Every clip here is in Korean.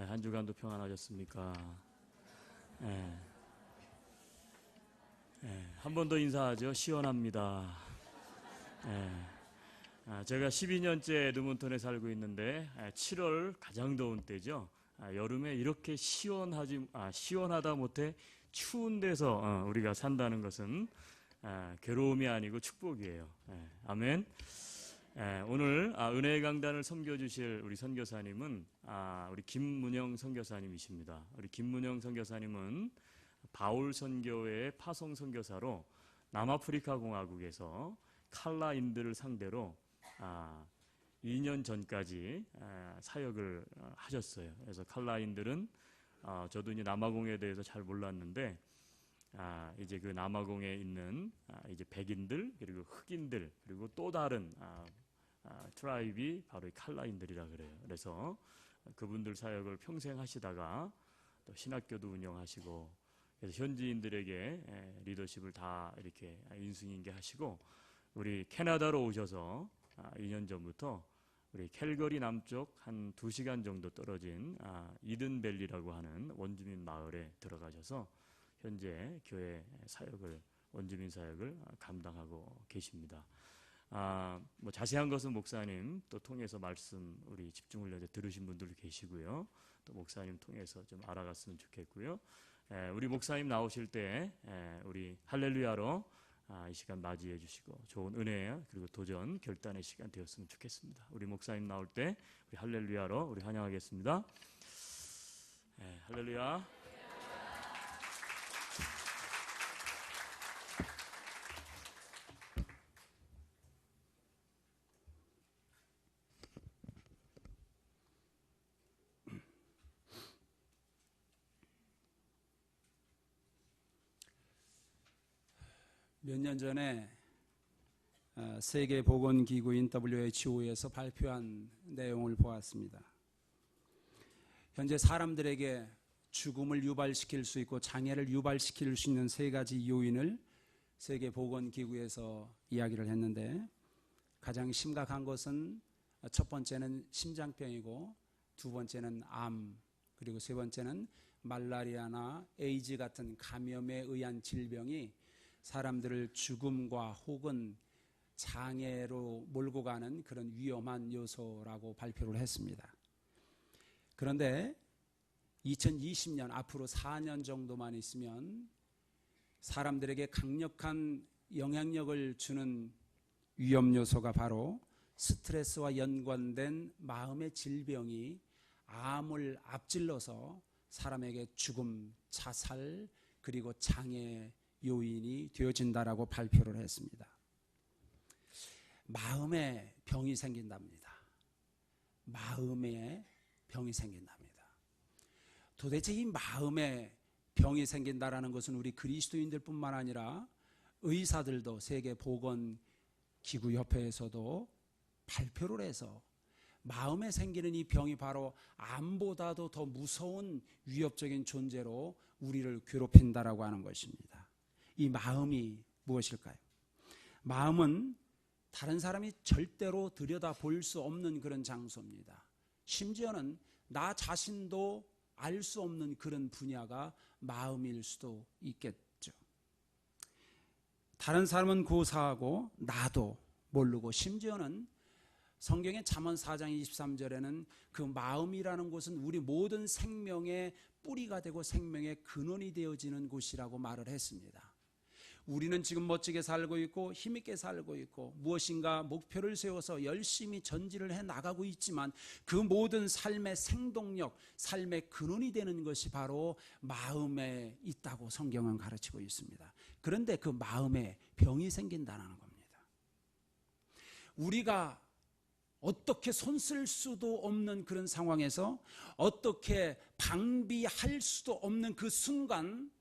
한 주간도 평안하셨습니까? 한 번 더 인사하죠. 시원합니다. 제가 12년째 에드먼턴에 살고 있는데 7월 가장 더운 때죠. 여름에 이렇게 시원하다 못해 추운 데서 우리가 산다는 것은 괴로움이 아니고 축복이에요. 아멘. 오늘 은혜의 강단을 섬겨주실 우리 선교사님은 우리 김문영 선교사님이십니다. 우리 김문영 선교사님은 바울 선교회의 파송 선교사로 남아프리카 공화국에서 칼라인들을 상대로 2년 전까지 사역을 하셨어요. 그래서 칼라인들은 저도 이제 남아공에 대해서 잘 몰랐는데 이제 그 남아공에 있는 이제 백인들 그리고 흑인들 그리고 또 다른 트라이브이 바로 이 칼라인들이라 그래요. 그래서 그분들 사역을 평생 하시다가 또 신학교도 운영하시고 그래서 현지인들에게 리더십을 다 이렇게 인수인계하시고 우리 캐나다로 오셔서 2년 전부터 우리 캘거리 남쪽 한 2시간 정도 떨어진 이든밸리라고 하는 원주민 마을에 들어가셔서 현재 교회 사역을 원주민 사역을 감당하고 계십니다. 뭐 자세한 것은 목사님 또 통해서 말씀 우리 집중훈련 들으신 분들도 계시고요. 또 목사님 통해서 좀 알아갔으면 좋겠고요. 우리 목사님 나오실 때 우리 할렐루야로 이 시간 맞이해 주시고 좋은 은혜 그리고 도전 결단의 시간 되었으면 좋겠습니다. 우리 목사님 나올 때 우리 할렐루야로 우리 환영하겠습니다. 할렐루야. 몇 년 전에 세계보건기구인 WHO에서 발표한 내용을 보았습니다. 현재 사람들에게 죽음을 유발시킬 수 있고 장애를 유발시킬 수 있는 3가지 요인을 세계보건기구에서 이야기를 했는데 가장 심각한 것은 첫 번째는 심장병이고 두 번째는 암 그리고 세 번째는 말라리아나 에이즈 같은 감염에 의한 질병이 사람들을 죽음과 혹은 장애로 몰고 가는 그런 위험한 요소라고 발표를 했습니다. 그런데 2020년 앞으로 4년 정도만 있으면 사람들에게 강력한 영향력을 주는 위험 요소가 바로 스트레스와 연관된 마음의 질병이 암을 앞질러서 사람에게 죽음, 자살 그리고 장애 요인이 되어진다라고 발표를 했습니다. 마음에 병이 생긴답니다. 마음에 병이 생긴답니다. 도대체 이 마음에 병이 생긴다라는 것은 우리 그리스도인들 뿐만 아니라 의사들도 세계보건기구협회에서도 발표를 해서 마음에 생기는 이 병이 바로 암보다도 더 무서운 위협적인 존재로 우리를 괴롭힌다라고 하는 것입니다. 이 마음이 무엇일까요? 마음은 다른 사람이 절대로 들여다볼 수 없는 그런 장소입니다. 심지어는 나 자신도 알 수 없는 그런 분야가 마음일 수도 있겠죠. 다른 사람은 고사하고 나도 모르고 심지어는 성경의 잠언 4장 23절에는 그 마음이라는 곳은 우리 모든 생명의 뿌리가 되고 생명의 근원이 되어지는 곳이라고 말을 했습니다. 우리는 지금 멋지게 살고 있고 힘있게 살고 있고 무엇인가 목표를 세워서 열심히 전진을 해 나가고 있지만 그 모든 삶의 생동력, 삶의 근원이 되는 것이 바로 마음에 있다고 성경은 가르치고 있습니다. 그런데 그 마음에 병이 생긴다는 겁니다. 우리가 어떻게 손쓸 수도 없는 그런 상황에서 어떻게 방비할 수도 없는 그 순간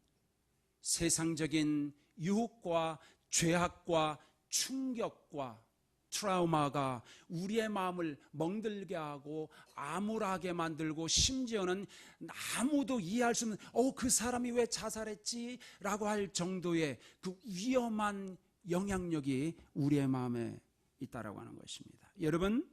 세상적인 유혹과 죄악과 충격과 트라우마가 우리의 마음을 멍들게 하고 암울하게 만들고 심지어는 아무도 이해할 수 없는 그 사람이 왜 자살했지? 라고 할 정도의 그 위험한 영향력이 우리의 마음에 있다라고 하는 것입니다. 여러분,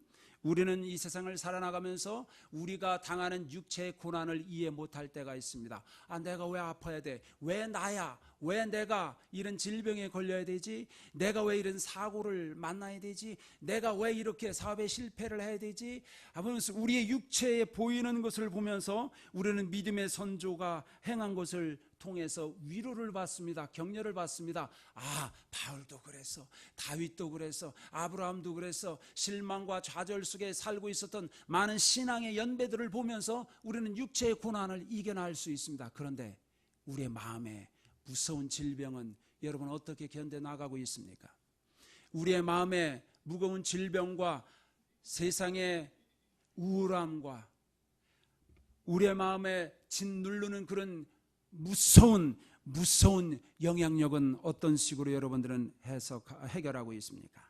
우리는 이 세상을 살아나가면서 우리가 당하는 육체의 고난을 이해 못할 때가 있습니다. 아, 내가 왜 아파야 돼? 왜 나야? 왜 내가 이런 질병에 걸려야 되지? 내가 왜 이런 사고를 만나야 되지? 내가 왜 이렇게 사업에 실패를 해야 되지? 하면서 우리의 육체에 보이는 것을 보면서 우리는 믿음의 선조가 행한 것을 통해서 위로를 받습니다. 격려를 받습니다. 아, 바울도 그랬어. 다윗도 그랬어. 아브라함도 그랬어. 실망과 좌절 속에 살고 있었던 많은 신앙의 연배들을 보면서 우리는 육체의 고난을 이겨낼 수 있습니다. 그런데 우리의 마음에 무서운 질병은 여러분 어떻게 견뎌나가고 있습니까? 우리의 마음에 무거운 질병과 세상의 우울함과 우리의 마음에 짓누르는 그런 무서운 영향력은 어떤 식으로 여러분들은 해결하고 있습니까?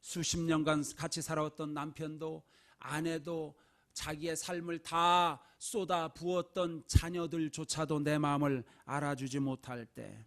수십 년간 같이 살아왔던 남편도 아내도 자기의 삶을 다 쏟아 부었던 자녀들조차도 내 마음을 알아주지 못할 때,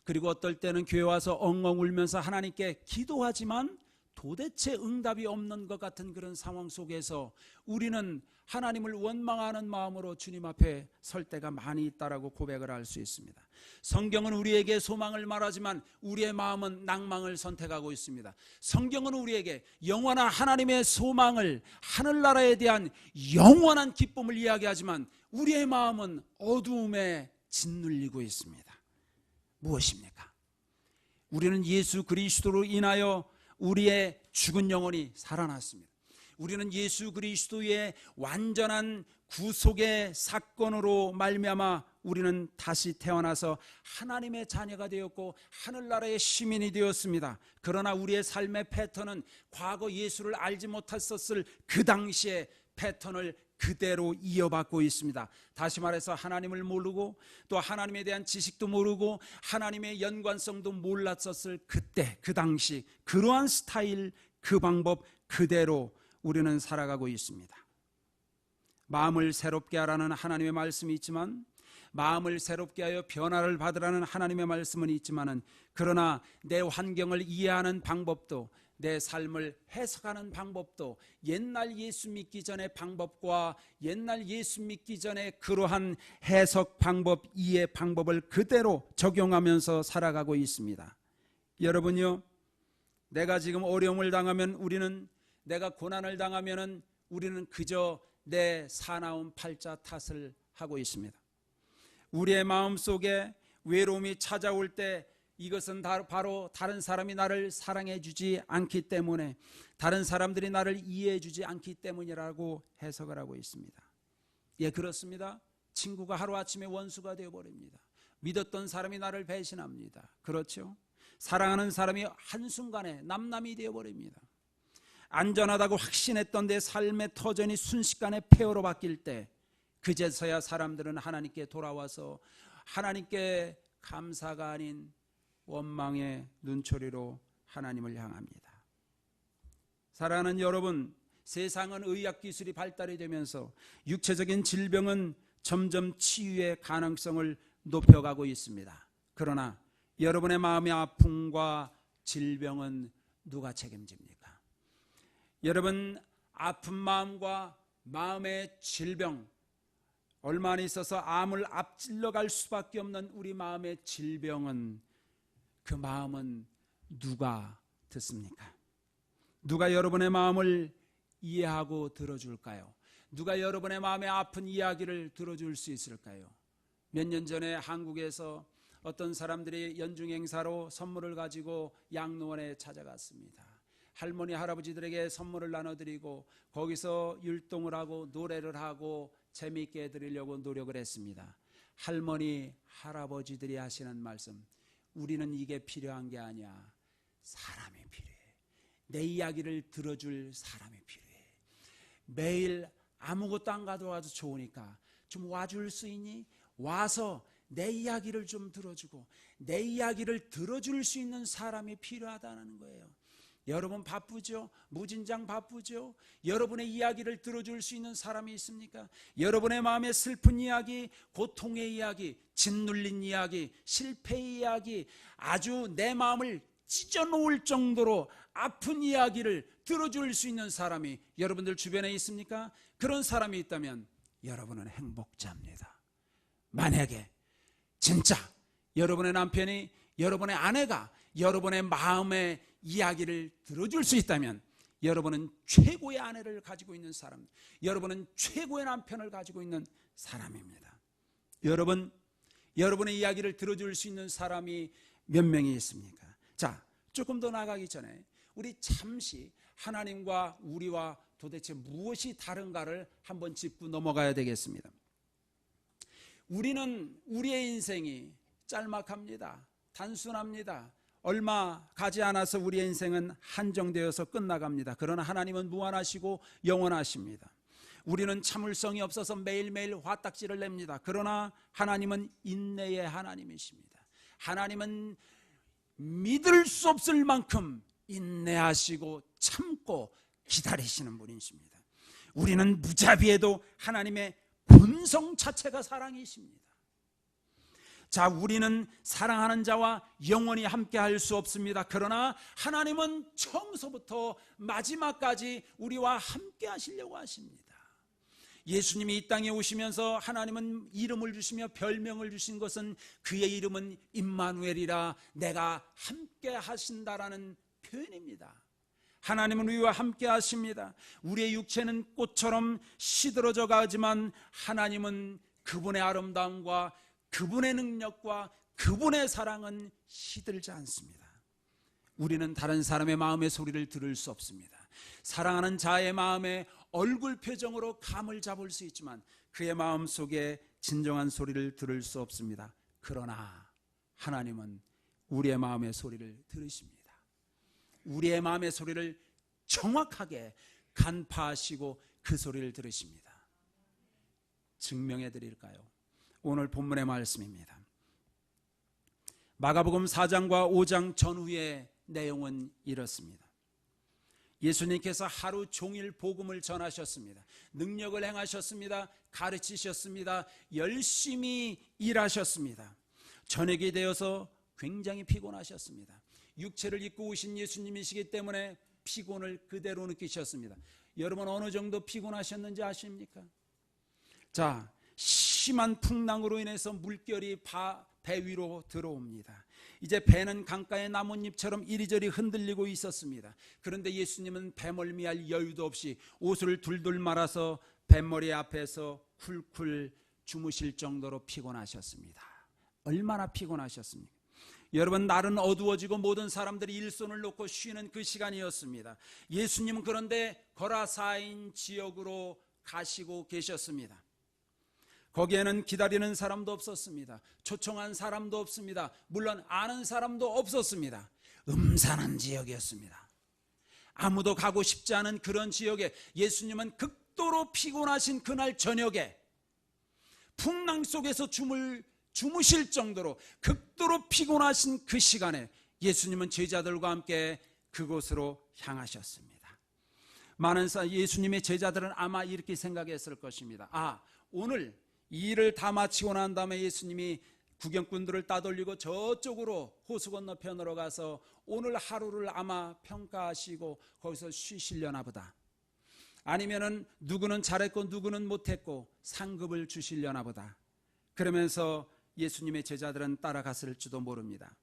그리고 어떨 때는 교회 와서 엉엉 울면서 하나님께 기도하지만 도대체 응답이 없는 것 같은 그런 상황 속에서 우리는 하나님을 원망하는 마음으로 주님 앞에 설 때가 많이 있다라고 고백을 할 수 있습니다. 성경은 우리에게 소망을 말하지만 우리의 마음은 낭망을 선택하고 있습니다. 성경은 우리에게 영원한 하나님의 소망을, 하늘나라에 대한 영원한 기쁨을 이야기하지만 우리의 마음은 어두움에 짓눌리고 있습니다. 무엇입니까? 우리는 예수 그리스도로 인하여 우리의 죽은 영혼이 살아났습니다. 우리는 예수 그리스도의 완전한 구속의 사건으로 말미암아 우리는 다시 태어나서 하나님의 자녀가 되었고 하늘나라의 시민이 되었습니다. 그러나 우리의 삶의 패턴은 과거 예수를 알지 못했었을 그 당시의 패턴을 그대로 이어받고 있습니다. 다시 말해서 하나님을 모르고 또 하나님에 대한 지식도 모르고 하나님의 연관성도 몰랐었을 그때 그 당시 그러한 스타일, 그 방법 그대로 우리는 살아가고 있습니다. 마음을 새롭게 하라는 하나님의 말씀이 있지만, 마음을 새롭게 하여 변화를 받으라는 하나님의 말씀은 있지만은, 그러나 내 환경을 이해하는 방법도, 내 삶을 해석하는 방법도 옛날 예수 믿기 전의 방법과 옛날 예수 믿기 전에 그러한 해석 방법, 이해 방법을 그대로 적용하면서 살아가고 있습니다. 여러분요, 내가 지금 어려움을 당하면 내가 고난을 당하면은 우리는 그저 내 사나운 팔자 탓을 하고 있습니다. 우리의 마음속에 외로움이 찾아올 때 이것은 바로 다른 사람이 나를 사랑해 주지 않기 때문에, 다른 사람들이 나를 이해해 주지 않기 때문이라고 해석을 하고 있습니다. 예, 그렇습니다. 친구가 하루아침에 원수가 되어버립니다. 믿었던 사람이 나를 배신합니다. 그렇죠? 사랑하는 사람이 한순간에 남남이 되어버립니다. 안전하다고 확신했던 내 삶의 터전이 순식간에 폐허로 바뀔 때, 그제서야 사람들은 하나님께 돌아와서 하나님께 감사가 아닌 원망의 눈초리로 하나님을 향합니다. 사랑하는 여러분, 세상은 의학기술이 발달이 되면서 육체적인 질병은 점점 치유의 가능성을 높여가고 있습니다. 그러나 여러분의 마음의 아픔과 질병은 누가 책임집니까? 여러분, 아픈 마음과 마음의 질병, 얼마 안 있어서 암을 앞질러 갈 수밖에 없는 우리 마음의 질병은, 그 마음은 누가 듣습니까? 누가 여러분의 마음을 이해하고 들어줄까요? 누가 여러분의 마음의 아픈 이야기를 들어줄 수 있을까요? 몇 년 전에 한국에서 어떤 사람들이 연중 행사로 선물을 가지고 양로원에 찾아갔습니다. 할머니 할아버지들에게 선물을 나눠드리고 거기서 율동을 하고 노래를 하고 재미있게 해드리려고 노력을 했습니다. 할머니 할아버지들이 하시는 말씀, 우리는 이게 필요한 게 아니야. 사람이 필요해. 내 이야기를 들어줄 사람이 필요해. 매일 아무것도 안 가져와도 좋으니까 좀 와줄 수 있니? 와서 내 이야기를 좀 들어주고 내 이야기를 들어줄 수 있는 사람이 필요하다는 거예요. 여러분 바쁘죠? 무진장 바쁘죠? 여러분의 이야기를 들어줄 수 있는 사람이 있습니까? 여러분의 마음의 슬픈 이야기, 고통의 이야기, 짓눌린 이야기, 실패의 이야기, 아주 내 마음을 찢어놓을 정도로 아픈 이야기를 들어줄 수 있는 사람이 여러분들 주변에 있습니까? 그런 사람이 있다면 여러분은 행복자입니다. 만약에 진짜 여러분의 남편이, 여러분의 아내가 여러분의 마음의 이야기를 들어줄 수 있다면 여러분은 최고의 아내를 가지고 있는 사람, 여러분은 최고의 남편을 가지고 있는 사람입니다. 여러분의 이야기를 들어줄 수 있는 사람이 몇 명이 있습니까? 자, 조금 더 나가기 전에 우리 잠시 하나님과 우리와 도대체 무엇이 다른가를 한번 짚고 넘어가야 되겠습니다. 우리는 우리의 인생이 짤막합니다. 단순합니다. 얼마 가지 않아서 우리의 인생은 한정되어서 끝나갑니다. 그러나 하나님은 무한하시고 영원하십니다. 우리는 참을성이 없어서 매일매일 화딱지를 냅니다. 그러나 하나님은 인내의 하나님이십니다. 하나님은 믿을 수 없을 만큼 인내하시고 참고 기다리시는 분이십니다. 우리는 무자비해도 하나님의 본성 자체가 사랑이십니다. 자, 우리는 사랑하는 자와 영원히 함께 할 수 없습니다. 그러나 하나님은 처음서부터 마지막까지 우리와 함께 하시려고 하십니다. 예수님이 이 땅에 오시면서 하나님은 이름을 주시며 별명을 주신 것은 그의 이름은 임마누엘이라, 내가 함께 하신다라는 표현입니다. 하나님은 우리와 함께 하십니다. 우리의 육체는 꽃처럼 시들어져 가지만 하나님은 그분의 아름다움과 그분의 능력과 그분의 사랑은 시들지 않습니다. 우리는 다른 사람의 마음의 소리를 들을 수 없습니다. 사랑하는 자의 마음의 얼굴 표정으로 감을 잡을 수 있지만 그의 마음 속에 진정한 소리를 들을 수 없습니다. 그러나 하나님은 우리의 마음의 소리를 들으십니다. 우리의 마음의 소리를 정확하게 간파하시고 그 소리를 들으십니다. 증명해 드릴까요? 오늘 본문의 말씀입니다. 마가복음 4장과 5장 전후의 내용은 이렇습니다. 예수님께서 하루 종일 복음을 전하셨습니다. 능력을 행하셨습니다. 가르치셨습니다. 열심히 일하셨습니다. 저녁이 되어서 굉장히 피곤하셨습니다. 육체를 입고 오신 예수님이시기 때문에 피곤을 그대로 느끼셨습니다. 여러분 어느 정도 피곤하셨는지 아십니까? 자, 심한 풍랑으로 인해서 물결이 배 위로 들어옵니다. 이제 배는 강가의 나뭇잎처럼 이리저리 흔들리고 있었습니다. 그런데 예수님은 배멀미할 여유도 없이 옷을 둘둘 말아서 뱃머리 앞에서 쿨쿨 주무실 정도로 피곤하셨습니다. 얼마나 피곤하셨습니까? 여러분, 날은 어두워지고 모든 사람들이 일손을 놓고 쉬는 그 시간이었습니다. 예수님은 그런데 거라사인 지역으로 가시고 계셨습니다. 거기에는 기다리는 사람도 없었습니다. 초청한 사람도 없습니다. 물론 아는 사람도 없었습니다. 음산한 지역이었습니다. 아무도 가고 싶지 않은 그런 지역에 예수님은 극도로 피곤하신 그날 저녁에 풍랑 속에서 주무실 정도로 극도로 피곤하신 그 시간에 예수님은 제자들과 함께 그곳으로 향하셨습니다. 많은 예수님의 제자들은 아마 이렇게 생각했을 것입니다. 오늘 이 일을 다 마치고 난 다음에 예수님이 구경꾼들을 따돌리고 저쪽으로 호수 건너편으로 가서 오늘 하루를 아마 평가하시고 거기서 쉬시려나 보다. 아니면은 누구는 잘했고 누구는 못했고 상급을 주시려나 보다. 그러면서 예수님의 제자들은 따라갔을지도 모릅니다.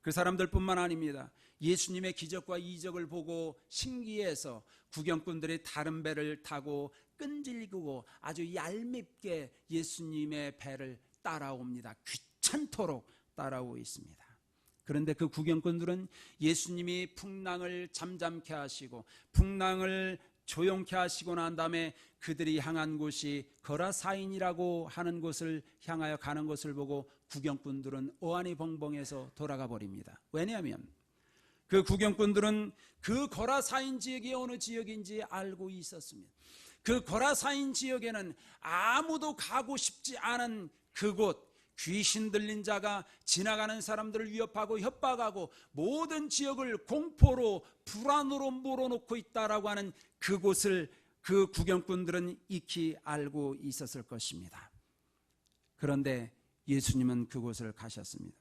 그 사람들뿐만 아닙니다. 예수님의 기적과 이적을 보고 신기해서 구경꾼들이 다른 배를 타고 끈질기고 아주 얄밉게 예수님의 배를 따라옵니다. 귀찮도록 따라오고 있습니다. 그런데 그 구경꾼들은 예수님이 풍랑을 잠잠케 하시고 풍랑을 조용케 하시고 난 다음에 그들이 향한 곳이 거라사인이라고 하는 곳을 향하여 가는 것을 보고 구경꾼들은 어안이 벙벙해서 돌아가 버립니다. 왜냐하면 그 구경꾼들은 그 거라사인 지역이 어느 지역인지 알고 있었습니다. 그 거라사인 지역에는 아무도 가고 싶지 않은 그곳, 귀신 들린 자가 지나가는 사람들을 위협하고 협박하고 모든 지역을 공포로 불안으로 몰아놓고 있다라고 하는 그곳을 그 구경꾼들은 익히 알고 있었을 것입니다. 그런데 예수님은 그곳을 가셨습니다.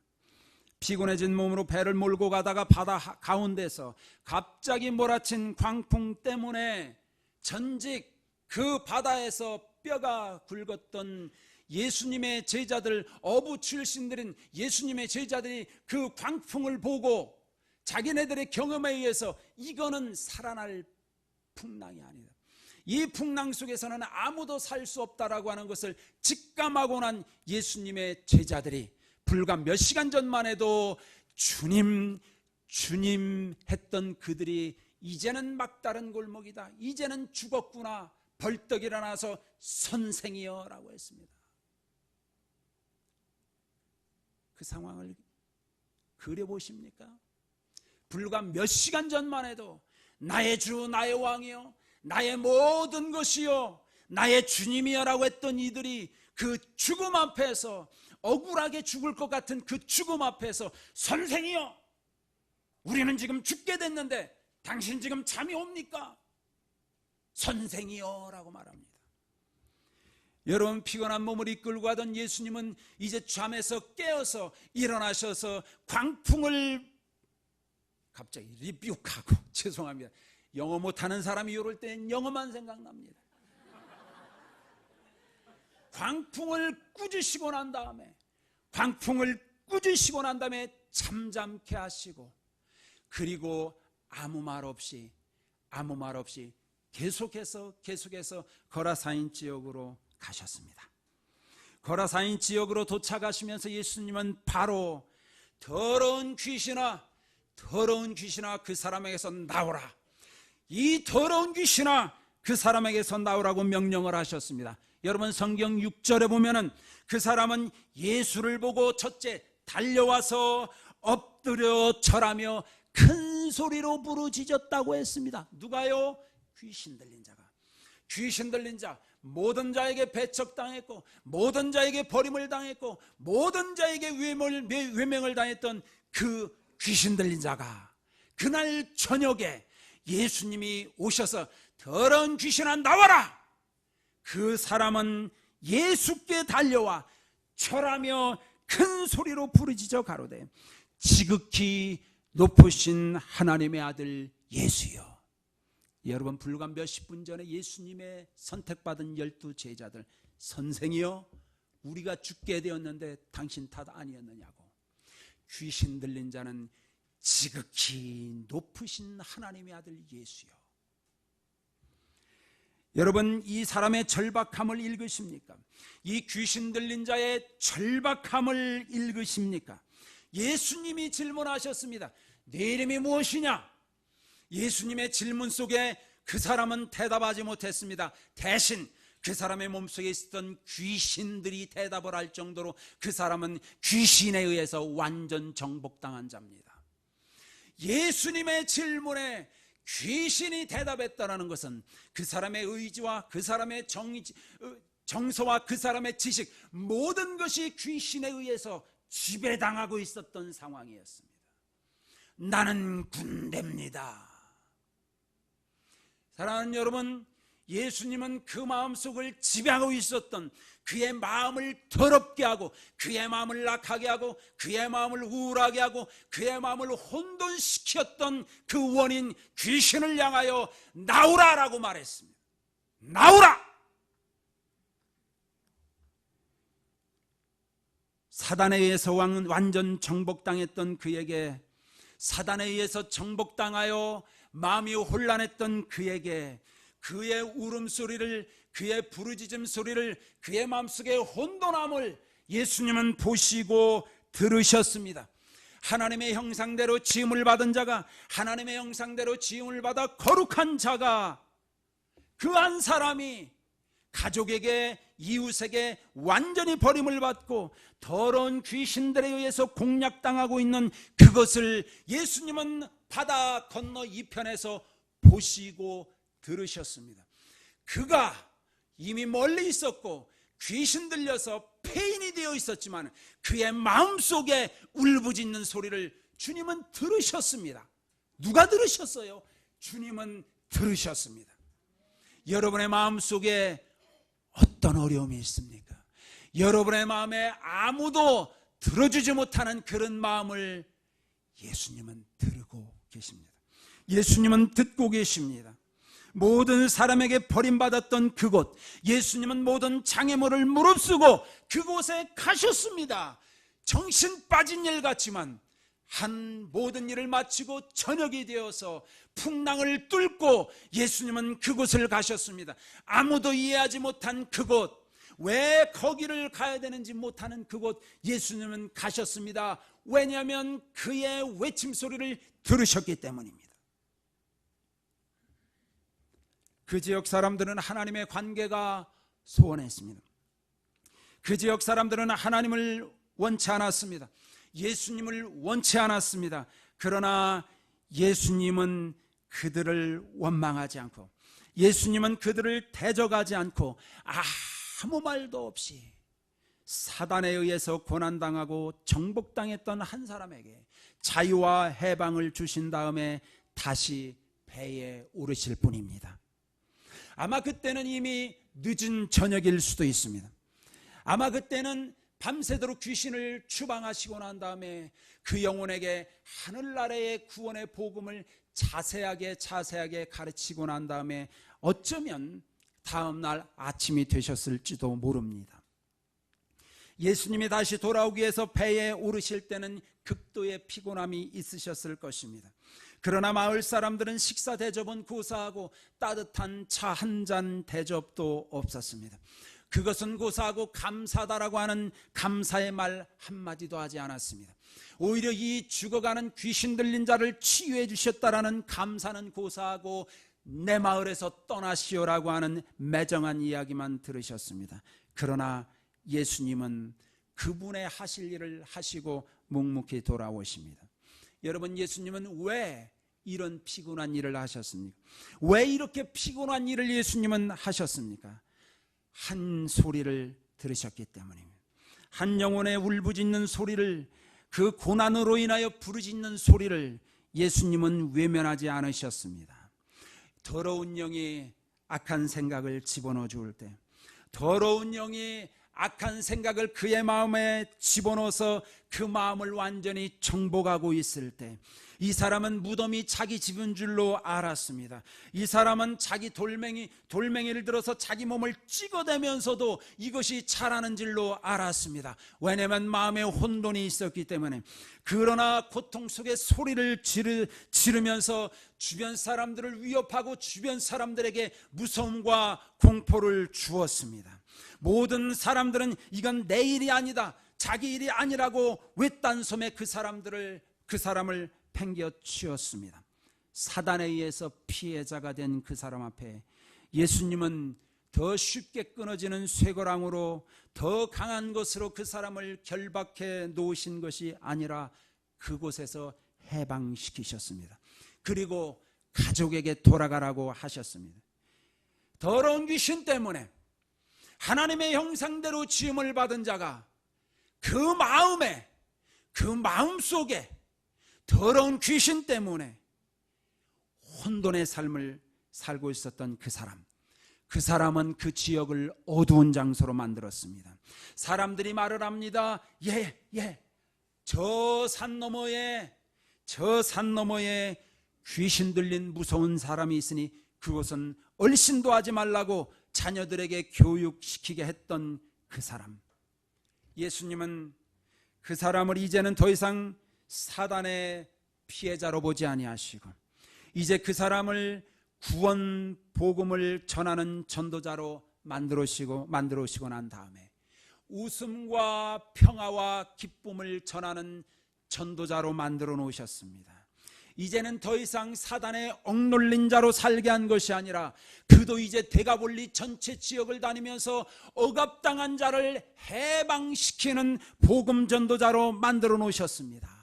피곤해진 몸으로 배를 몰고 가다가 바다 가운데서 갑자기 몰아친 광풍 때문에 전직 그 바다에서 뼈가 굵었던 예수님의 제자들, 어부 출신들인 예수님의 제자들이 그 광풍을 보고 자기네들의 경험에 의해서 이거는 살아날 풍랑이 아니다, 이 풍랑 속에서는 아무도 살 수 없다라고 하는 것을 직감하고 난 예수님의 제자들이 불과 몇 시간 전만 해도 주님 주님 했던 그들이 이제는 막다른 골목이다, 이제는 죽었구나, 벌떡 일어나서 선생이여 라고 했습니다. 그 상황을 그려보십니까? 불과 몇 시간 전만 해도 나의 주 나의 왕이여 나의 모든 것이여 나의 주님이여 라고 했던 이들이 그 죽음 앞에서, 억울하게 죽을 것 같은 그 죽음 앞에서 선생이여 우리는 지금 죽게 됐는데 당신 지금 잠이 옵니까? 선생이여 라고 말합니다. 여러분, 피곤한 몸을 이끌고 가던 예수님은 이제 잠에서 깨어서 일어나셔서 광풍을 갑자기 리뷰하고, 죄송합니다, 영어 못하는 사람이 이럴 땐 영어만 생각납니다. 광풍을 꾸짖으시고 난 다음에 잠잠케 하시고, 그리고 아무 말 없이 계속해서 거라사인 지역으로 가셨습니다. 거라사인 지역으로 도착하시면서 예수님은 바로 더러운 귀신아 그 사람에게서 나오라, 이 더러운 귀신아 그 사람에게서 나오라고 명령을 하셨습니다. 여러분, 성경 6절에 보면은 그 사람은 예수를 보고 첫째 달려와서 엎드려 절하며 큰 소리로 부르짖었다고 했습니다. 누가요? 귀신 들린 자가. 귀신 들린 자, 모든 자에게 배척당했고 모든 자에게 버림을 당했고 모든 자에게 외명을 당했던 그 귀신 들린 자가 그날 저녁에 예수님이 오셔서 더러운 귀신아 나와라! 그 사람은 예수께 달려와 절하며 큰 소리로 부르짖어 가로되 지극히 높으신 하나님의 아들 예수여. 여러분, 불과 몇십 분 전에 예수님의 선택받은 12 제자들, 선생이여 우리가 죽게 되었는데 당신 탓 아니었느냐고. 귀신 들린 자는 지극히 높으신 하나님의 아들 예수여. 여러분, 이 사람의 절박함을 읽으십니까? 이 귀신 들린 자의 절박함을 읽으십니까? 예수님이 질문하셨습니다. 네 이름이 무엇이냐? 예수님의 질문 속에 그 사람은 대답하지 못했습니다. 대신 그 사람의 몸속에 있었던 귀신들이 대답을 할 정도로 그 사람은 귀신에 의해서 완전 정복당한 자입니다. 예수님의 질문에 귀신이 대답했다는 것은 그 사람의 의지와 그 사람의 정서와 그 사람의 지식, 모든 것이 귀신에 의해서 지배당하고 있었던 상황이었습니다. 나는 군대입니다. 사랑하는 여러분, 예수님은 그 마음속을 지배하고 있었던 그의 마음을 더럽게 하고 그의 마음을 낙하게 하고 그의 마음을 우울하게 하고 그의 마음을 혼돈시켰던 그 원인 귀신을 향하여 나오라라고 말했습니다. 나오라! 사단에 의해서 완전 정복당했던 그에게, 사단에 의해서 정복당하여 마음이 혼란했던 그에게 그의 울음소리를, 그의 부르짖음 소리를, 그의 마음속의 혼돈함을 예수님은 보시고 들으셨습니다. 하나님의 형상대로 지음을 받은 자가, 하나님의 형상대로 지음을 받아 거룩한 자가, 그 한 사람이 가족에게, 이웃에게 완전히 버림을 받고 더러운 귀신들에 의해서 공략당하고 있는 그것을 예수님은 바다 건너 이편에서 보시고 들으셨습니다. 그가 이미 멀리 있었고 귀신 들려서 폐인이 되어 있었지만 그의 마음속에 울부짖는 소리를 주님은 들으셨습니다. 누가 들으셨어요? 주님은 들으셨습니다. 여러분의 마음속에 어떤 어려움이 있습니까? 여러분의 마음에 아무도 들어주지 못하는 그런 마음을 예수님은 들고 계십니다. 예수님은 듣고 계십니다. 모든 사람에게 버림받았던 그곳, 예수님은 모든 장애물을 무릅쓰고 그곳에 가셨습니다. 정신 빠진 일 같지만 한 모든 일을 마치고 저녁이 되어서 풍랑을 뚫고 예수님은 그곳을 가셨습니다. 아무도 이해하지 못한 그곳, 왜 거기를 가야 되는지 못하는 그곳 예수님은 가셨습니다. 왜냐하면 그의 외침 소리를 들으셨기 때문입니다. 그 지역 사람들은 하나님의 관계가 소원했습니다. 그 지역 사람들은 하나님을 원치 않았습니다. 예수님을 원치 않았습니다. 그러나 예수님은 그들을 원망하지 않고, 예수님은 그들을 대적하지 않고 아무 말도 없이 사단에 의해서 고난당하고 정복당했던 한 사람에게 자유와 해방을 주신 다음에 다시 배에 오르실 뿐입니다. 아마 그때는 이미 늦은 저녁일 수도 있습니다. 아마 그때는 밤새도록 귀신을 추방하시고 난 다음에 그 영혼에게 하늘 아래의 구원의 복음을 자세하게 가르치고 난 다음에 어쩌면 다음 날 아침이 되셨을지도 모릅니다. 예수님이 다시 돌아오기 위해서 배에 오르실 때는 극도의 피곤함이 있으셨을 것입니다. 그러나 마을 사람들은 식사 대접은 고사하고 따뜻한 차 한 잔 대접도 없었습니다. 그것은 고사하고 감사하다라고 하는 감사의 말 한마디도 하지 않았습니다. 오히려 이 죽어가는 귀신 들린 자를 치유해 주셨다라는 감사는 고사하고 내 마을에서 떠나시오라고 하는 매정한 이야기만 들으셨습니다. 그러나 예수님은 그분의 하실 일을 하시고 묵묵히 돌아오십니다. 여러분, 예수님은 왜 이런 피곤한 일을 하셨습니까? 왜 이렇게 피곤한 일을 예수님은 하셨습니까? 한 소리를 들으셨기 때문입니다. 한 영혼의 울부짖는 소리를, 그 고난으로 인하여 부르짖는 소리를 예수님은 외면하지 않으셨습니다. 더러운 영이 악한 생각을 집어넣어 줄 때, 더러운 영이 악한 생각을 그의 마음에 집어넣어서 그 마음을 완전히 정복하고 있을 때, 이 사람은 무덤이 자기 집인 줄로 알았습니다. 이 사람은 자기 돌멩이를 들어서 자기 몸을 찍어대면서도 이것이 잘하는 줄로 알았습니다. 왜냐하면 마음에 혼돈이 있었기 때문에. 그러나 고통 속에 소리를 지르면서 주변 사람들을 위협하고 주변 사람들에게 무서움과 공포를 주었습니다. 모든 사람들은 이건 내 일이 아니다, 자기 일이 아니라고 외딴섬에 그 사람을 팽겨치웠습니다. 사단에 의해서 피해자가 된 그 사람 앞에 예수님은 더 쉽게 끊어지는 쇠고랑으로 더 강한 것으로 그 사람을 결박해 놓으신 것이 아니라 그곳에서 해방시키셨습니다. 그리고 가족에게 돌아가라고 하셨습니다. 더러운 귀신 때문에 하나님의 형상대로 지음을 받은 자가 그 마음 속에 더러운 귀신 때문에 혼돈의 삶을 살고 있었던 그 사람은 그 지역을 어두운 장소로 만들었습니다. 사람들이 말을 합니다. 저 산 너머에 귀신 들린 무서운 사람이 있으니 그곳은 얼씬도 하지 말라고 자녀들에게 교육시키게 했던 그 사람. 예수님은 그 사람을 이제는 더 이상 사단의 피해자로 보지 아니하시고, 이제 그 사람을 구원 복음을 전하는 전도자로 만들어오시고 난 다음에 웃음과 평화와 기쁨을 전하는 전도자로 만들어 놓으셨습니다. 이제는 더 이상 사단의 억눌린 자로 살게 한 것이 아니라 그도 이제 데가볼리 전체 지역을 다니면서 억압당한 자를 해방시키는 복음 전도자로 만들어 놓으셨습니다.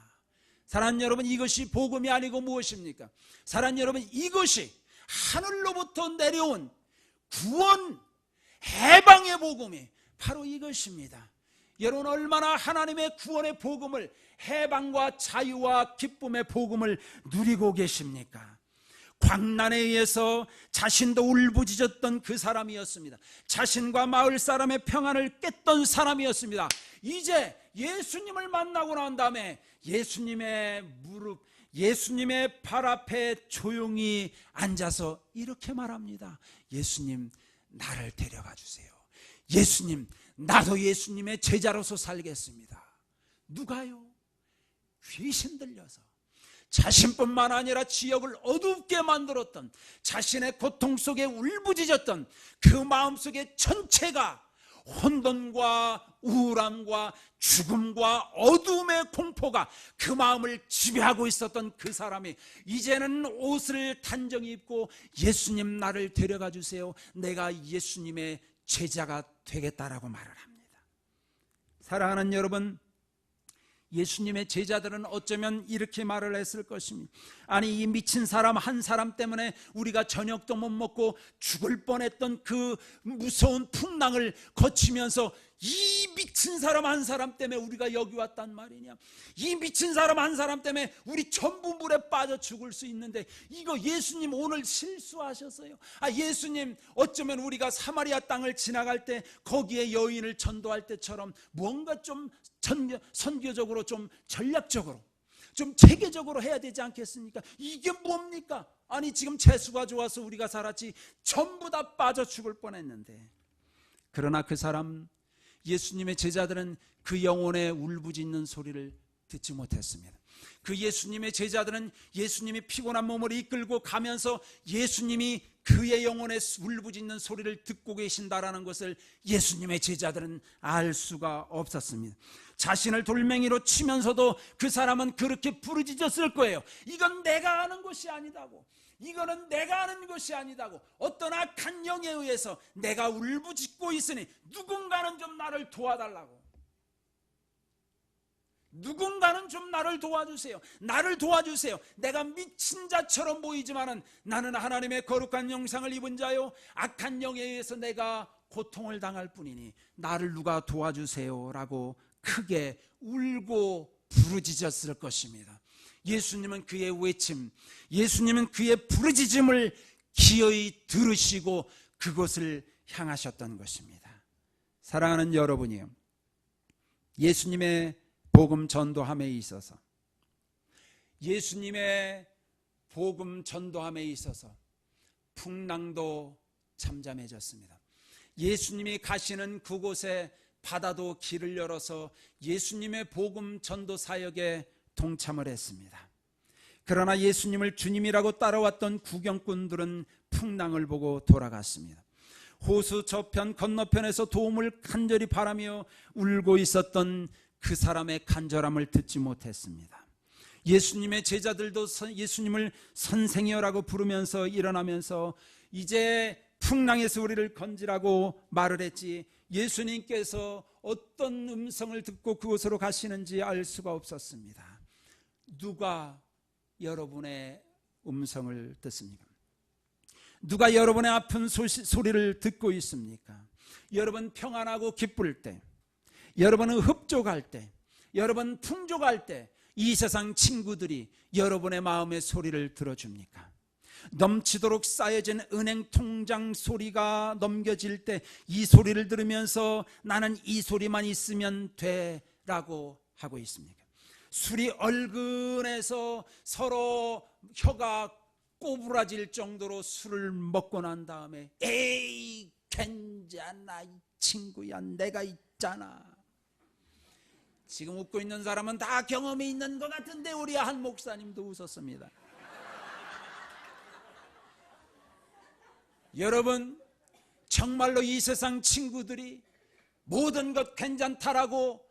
사랑하는 여러분, 이것이 복음이 아니고 무엇입니까? 사랑하는 여러분, 이것이 하늘로부터 내려온 구원, 해방의 복음이 바로 이것입니다. 여러분, 얼마나 하나님의 구원의 복음을, 해방과 자유와 기쁨의 복음을 누리고 계십니까? 광난에 의해서 자신도 울부짖었던 그 사람이었습니다. 자신과 마을 사람의 평안을 깼던 사람이었습니다. 이제 예수님을 만나고 난 다음에 예수님의 무릎, 예수님의 발 앞에 조용히 앉아서 이렇게 말합니다. 예수님, 나를 데려가 주세요. 예수님, 나도 예수님의 제자로서 살겠습니다. 누가요? 귀신 들려서 자신뿐만 아니라 지역을 어둡게 만들었던, 자신의 고통 속에 울부짖었던 그 마음속의 전체가 혼돈과 우울함과 죽음과 어둠의 공포가 그 마음을 지배하고 있었던 그 사람이 이제는 옷을 단정히 입고 예수님, 나를 데려가 주세요. 내가 예수님의 제자가 되겠다라고 말을 합니다. 사랑하는 여러분, 예수님의 제자들은 어쩌면 이렇게 말을 했을 것입니다. 아니, 이 미친 사람 한 사람 때문에 우리가 저녁도 못 먹고 죽을 뻔했던 그 무서운 풍랑을 거치면서 이 미친 사람 한 사람 때문에 우리가 여기 왔단 말이냐, 이 미친 사람 한 사람 때문에 우리 전부 물에 빠져 죽을 수 있는데 이거 예수님 오늘 실수하셨어요. 예수님, 어쩌면 우리가 사마리아 땅을 지나갈 때 거기에 여인을 전도할 때처럼 뭔가 좀 선교적으로, 좀 전략적으로, 좀 체계적으로 해야 되지 않겠습니까? 이게 뭡니까? 아니, 지금 재수가 좋아서 우리가 살았지 전부 다 빠져 죽을 뻔했는데. 그러나 그 사람, 예수님의 제자들은 그 영혼의 울부짖는 소리를 듣지 못했습니다. 그 예수님의 제자들은 예수님이 피곤한 몸을 이끌고 가면서 예수님이 그의 영혼의 울부짖는 소리를 듣고 계신다라는 것을 예수님의 제자들은 알 수가 없었습니다. 자신을 돌멩이로 치면서도 그 사람은 그렇게 부르짖었을 거예요. 이건 내가 아는 것이 아니다고, 이거는 내가 아는 것이 아니다고, 어떤 악한 영에 의해서 내가 울부짖고 있으니 누군가는 좀 나를 도와달라고, 누군가는 좀 나를 도와주세요. 나를 도와주세요. 내가 미친 자처럼 보이지만은 나는 하나님의 거룩한 영상을 입은 자요, 악한 영에 의해서 내가 고통을 당할 뿐이니 나를 누가 도와주세요 라고 크게 울고 부르짖었을 것입니다. 예수님은 그의 외침, 예수님은 그의 부르짖음을 기어이 들으시고 그곳을 향하셨던 것입니다. 사랑하는 여러분이요, 예수님의 복음 전도함에 있어서, 예수님의 복음 전도함에 있어서 풍랑도 잠잠해졌습니다. 예수님이 가시는 그곳에 바다도 길을 열어서 예수님의 복음 전도 사역에 동참을 했습니다. 그러나 예수님을 주님이라고 따라왔던 구경꾼들은 풍랑을 보고 돌아갔습니다. 호수 저편 건너편에서 도움을 간절히 바라며 울고 있었던 그 사람의 간절함을 듣지 못했습니다. 예수님의 제자들도 예수님을 선생이여라고 부르면서 일어나면서 이제 풍랑에서 우리를 건지라고 말을 했지, 예수님께서 어떤 음성을 듣고 그곳으로 가시는지 알 수가 없었습니다. 누가 여러분의 음성을 듣습니까? 누가 여러분의 아픈 소리를 듣고 있습니까? 여러분 평안하고 기쁠 때, 여러분은 흡족할 때, 여러분 풍족할 때 이 세상 친구들이 여러분의 마음의 소리를 들어줍니까? 넘치도록 쌓여진 은행 통장 소리가 넘겨질 때 이 소리를 들으면서 나는 이 소리만 있으면 돼 라고 하고 있습니까? 술이 얼근해서 서로 혀가 꼬부라질 정도로 술을 먹고 난 다음에 에이 괜찮아 이 친구야 내가 있잖아. 지금 웃고 있는 사람은 다 경험이 있는 것 같은데 우리 한 목사님도 웃었습니다. 여러분, 정말로 이 세상 친구들이 모든 것 괜찮다라고,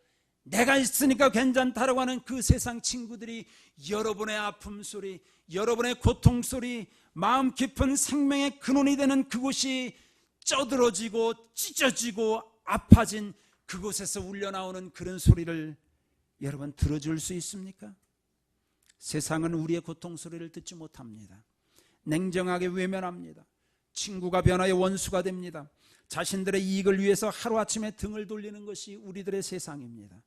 내가 있으니까 괜찮다라고 하는 그 세상 친구들이 여러분의 아픔 소리, 여러분의 고통 소리, 마음 깊은 생명의 근원이 되는 그곳이 쪄들어지고 찢어지고 아파진 그곳에서 울려나오는 그런 소리를 여러분 들어줄 수 있습니까? 세상은 우리의 고통 소리를 듣지 못합니다. 냉정하게 외면합니다. 친구가 변화의 원수가 됩니다. 자신들의 이익을 위해서 하루아침에 등을 돌리는 것이 우리들의 세상입니다.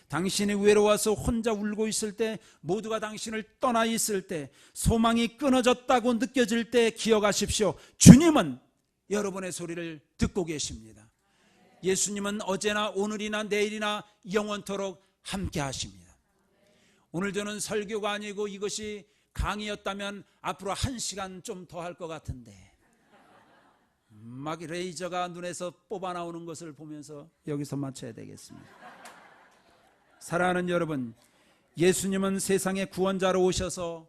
당신이 외로워서 혼자 울고 있을 때, 모두가 당신을 떠나 있을 때, 소망이 끊어졌다고 느껴질 때 기억하십시오. 주님은 여러분의 소리를 듣고 계십니다. 예수님은 어제나 오늘이나 내일이나 영원토록 함께 하십니다. 오늘 저는 설교가 아니고 이것이 강의였다면 앞으로 1시간 좀 더 할 것 같은데 막 레이저가 눈에서 뽑아 나오는 것을 보면서 여기서 마쳐야 되겠습니다. 사랑하는 여러분, 예수님은 세상의 구원자로 오셔서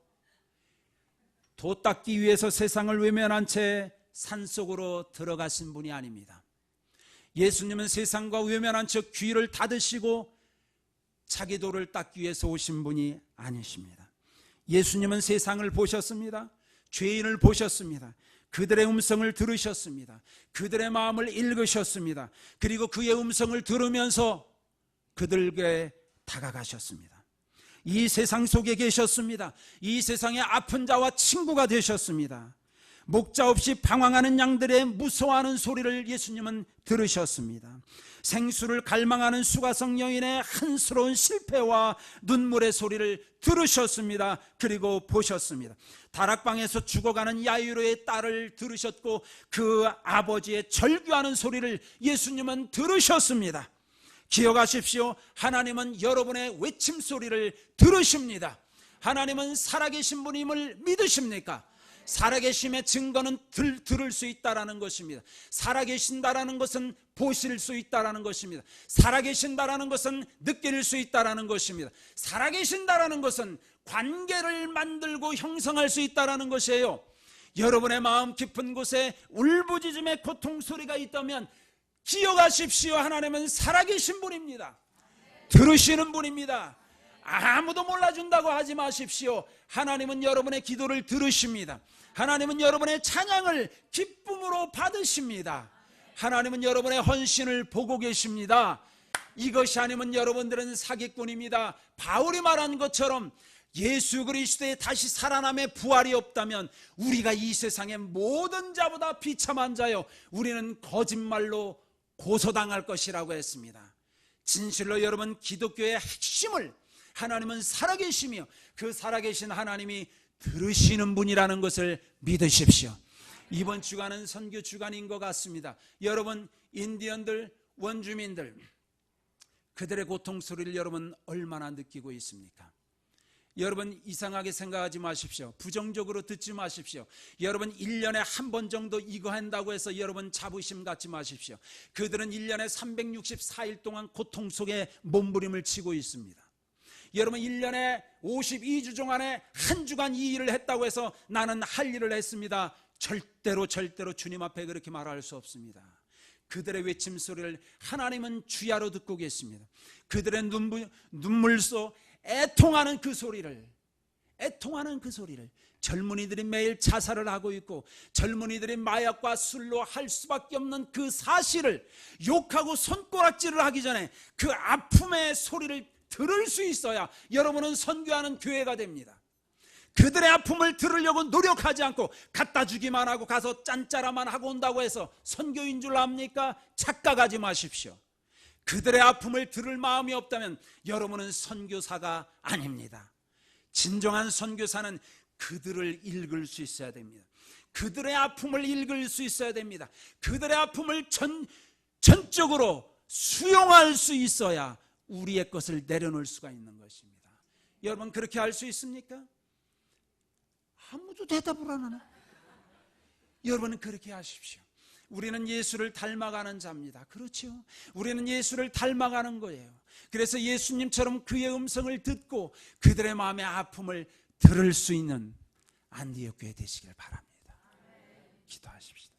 도 닦기 위해서 세상을 외면한 채 산속으로 들어가신 분이 아닙니다. 예수님은 세상과 외면한 척 귀를 닫으시고 자기 도를 닦기 위해서 오신 분이 아니십니다. 예수님은 세상을 보셨습니다. 죄인을 보셨습니다. 그들의 음성을 들으셨습니다. 그들의 마음을 읽으셨습니다. 그리고 그의 음성을 들으면서 그들에게 다가가셨습니다. 이 세상 속에 계셨습니다. 이 세상의 아픈 자와 친구가 되셨습니다. 목자 없이 방황하는 양들의 무서워하는 소리를 예수님은 들으셨습니다. 생수를 갈망하는 수가성 여인의 한스러운 실패와 눈물의 소리를 들으셨습니다. 그리고 보셨습니다. 다락방에서 죽어가는 야이로의 딸을 들으셨고 그 아버지의 절규하는 소리를 예수님은 들으셨습니다. 기억하십시오. 하나님은 여러분의 외침 소리를 들으십니다. 하나님은 살아계신 분임을 믿으십니까? 살아계심의 증거는 들을 수 있다라는 것입니다. 살아계신다라는 것은 보실 수 있다라는 것입니다. 살아계신다라는 것은 느낄 수 있다라는 것입니다. 살아계신다라는 것은 관계를 만들고 형성할 수 있다라는 것이에요. 여러분의 마음 깊은 곳에 울부짖음의 고통 소리가 있다면 기억하십시오. 하나님은 살아계신 분입니다. 들으시는 분입니다. 아무도 몰라준다고 하지 마십시오. 하나님은 여러분의 기도를 들으십니다. 하나님은 여러분의 찬양을 기쁨으로 받으십니다. 하나님은 여러분의 헌신을 보고 계십니다. 이것이 아니면 여러분들은 사기꾼입니다. 바울이 말한 것처럼 예수 그리스도의 다시 살아남의 부활이 없다면 우리가 이 세상의 모든 자보다 비참한 자요, 우리는 거짓말로 고소당할 것이라고 했습니다. 진실로 여러분, 기독교의 핵심을 하나님은 살아계시며 그 살아계신 하나님이 들으시는 분이라는 것을 믿으십시오. 이번 주간은 선교 주간인 것 같습니다. 여러분, 인디언들, 원주민들, 그들의 고통 소리를 여러분 얼마나 느끼고 있습니까? 여러분 이상하게 생각하지 마십시오. 부정적으로 듣지 마십시오. 여러분 1년에 한 번 정도 이거 한다고 해서 여러분 자부심 갖지 마십시오. 그들은 1년에 364일 동안 고통 속에 몸부림을 치고 있습니다. 여러분 1년에 52주 동안에 한 주간 이 일을 했다고 해서 나는 할 일을 했습니다. 절대로 주님 앞에 그렇게 말할 수 없습니다. 그들의 외침 소리를 하나님은 주야로 듣고 계십니다. 그들의 눈물소 애통하는 그 소리를, 젊은이들이 매일 자살을 하고 있고 젊은이들이 마약과 술로 할 수밖에 없는 그 사실을 욕하고 손가락질을 하기 전에 그 아픔의 소리를 들을 수 있어야 여러분은 선교하는 교회가 됩니다. 그들의 아픔을 들으려고 노력하지 않고 갖다 주기만 하고 가서 짠짜라만 하고 온다고 해서 선교인 줄 압니까? 착각하지 마십시오. 그들의 아픔을 들을 마음이 없다면 여러분은 선교사가 아닙니다. 진정한 선교사는 그들을 읽을 수 있어야 됩니다. 그들의 아픔을 읽을 수 있어야 됩니다. 그들의 아픔을 전적으로 수용할 수 있어야 우리의 것을 내려놓을 수가 있는 것입니다. 여러분 그렇게 할 수 있습니까? 아무도 대답을 안 하나? 여러분은 그렇게 하십시오. 우리는 예수를 닮아가는 자입니다. 그렇죠? 우리는 예수를 닮아가는 거예요. 그래서 예수님처럼 그의 음성을 듣고 그들의 마음의 아픔을 들을 수 있는 안디옥 교회 되시길 바랍니다. 기도하십시다.